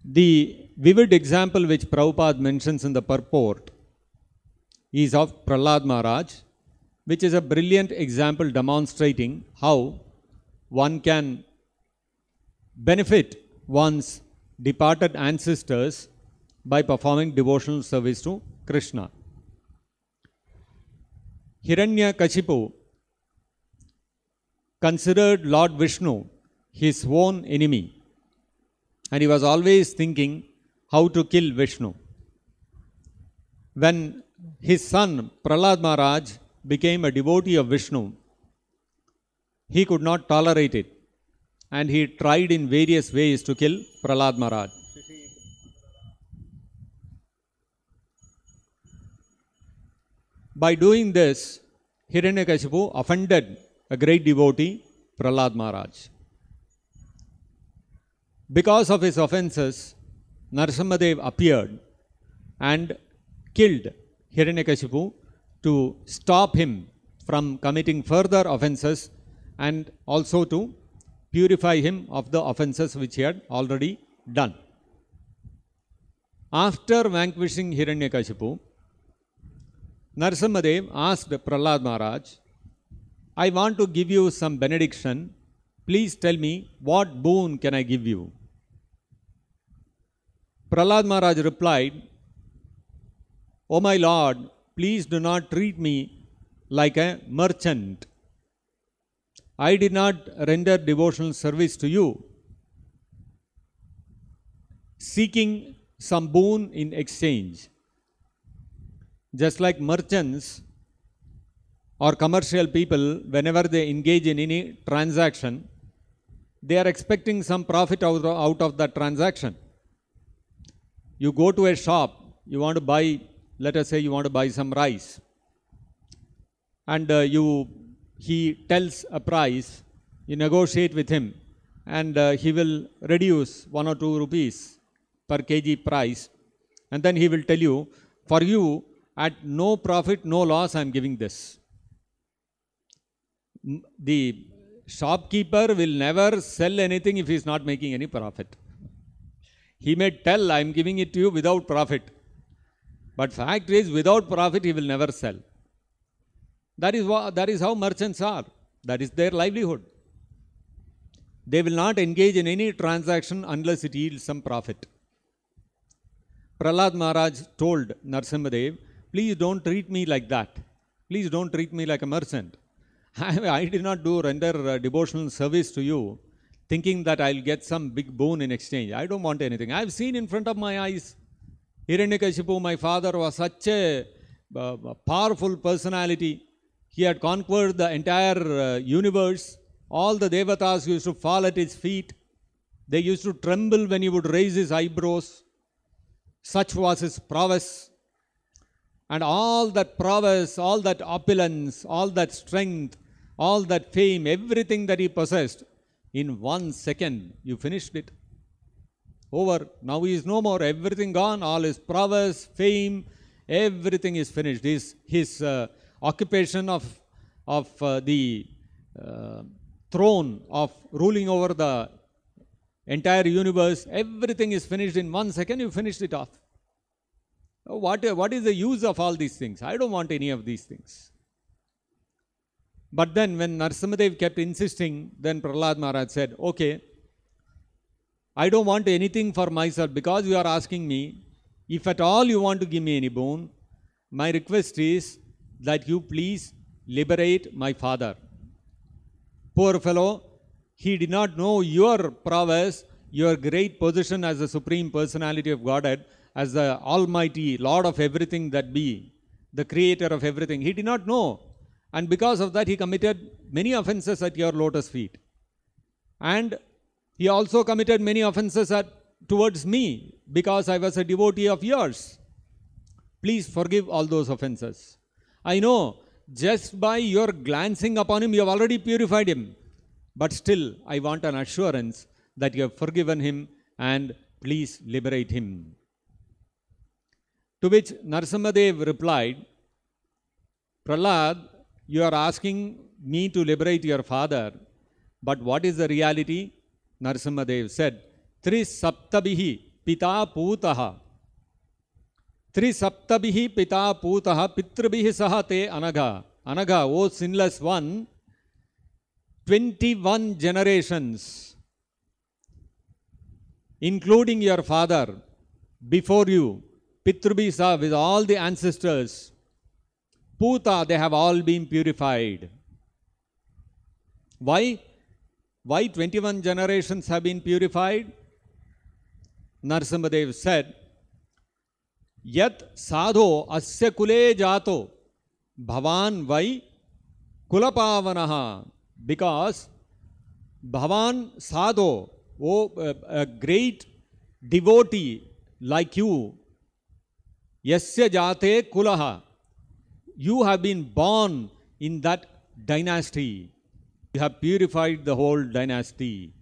The vivid example which Prabhupada mentions in the purport is of Prahlad Maharaj, which is a brilliant example demonstrating how one can benefit one's departed ancestors by performing devotional service to Krishna. Hiranyakashipu considered Lord Vishnu his own enemy, and he was always thinking how to kill Vishnu. When his son Prahlad Maharaj became a devotee of Vishnu, he could not tolerate it, and he tried in various ways to kill Prahlad Maharaj. By doing this, Hiranyakashipu offended a great devotee, Prahlad Maharaj. Because of his offences, Narasimhadev appeared and killed Hiranyakashipu to stop him from committing further offences and also to purify him of the offences which he had already done. After vanquishing Hiranyakashipu, Narasimhadev asked Prahlad Maharaj, I want to give you some benediction. Please tell me what boon can I give you? Prahlad Maharaj replied, O my Lord, please do not treat me like a merchant. I did not render devotional service to you, seeking some boon in exchange. Just like merchants or commercial people, whenever they engage in any transaction, they are expecting some profit out of that transaction. You go to a shop, you want to buy, let us say you want to buy some rice, and he tells a price, you negotiate with him, and he will reduce 1 or 2 rupees per kg price, and then he will tell you, for you, at no profit, no loss, I am giving this. The shopkeeper will never sell anything if he is not making any profit. He may tell, I am giving it to you without profit. But fact is, without profit, he will never sell. That is how merchants are. That is their livelihood. They will not engage in any transaction unless it yields some profit. Prahlad Maharaj told Narasimhadev, please don't treat me like that. Please don't treat me like a merchant. I did not render devotional service to you thinking that I'll get some big boon in exchange. I don't want anything. I've seen in front of my eyes, Hiranyakashipu, my father, was such a powerful personality. He had conquered the entire universe. All the devatas used to fall at his feet. They used to tremble when he would raise his eyebrows. Such was his prowess. And all that prowess, all that opulence, all that strength, all that fame, everything that he possessed, in 1 second, you finished it. Over. Now he is no more. Everything gone. All his prowess, fame, everything is finished. His occupation of the throne of ruling over the entire universe, everything is finished in 1 second. You finished it off. What is the use of all these things? I don't want any of these things. But then when Narasimhadev kept insisting, then Prahlad Maharaj said, okay, I don't want anything for myself because you are asking me. If at all you want to give me any boon, my request is that you please liberate my father. Poor fellow, he did not know your prowess, your great position as the Supreme Personality of Godhead, as the Almighty Lord of everything that be, the Creator of everything. He did not know. And because of that, he committed many offences at your lotus feet. And he also committed many offences towards me because I was a devotee of yours. Please forgive all those offences. I know, just by your glancing upon him, you have already purified him. But still, I want an assurance that you have forgiven him and please liberate him. To which Narasimhadev replied, Prahlad, you are asking me to liberate your father, but what is the reality? Narasimhadev said, Tris Saptabihi पिता पूतः त्रिसप्तभिः पिता पूतः पितृभिः सह ते अनघा अनघा ओ sinless one 21 generations including your father before you pitrubhi saha with all the ancestors puta they have all been purified. Why 21 generations have been purified? Narasimhadev said yat sadho asya kule jato bhavan vai kulapavanaha, because bhavan sadho, a great devotee like you, yasya jate kulaha, you have been born in that dynasty, you have purified the whole dynasty.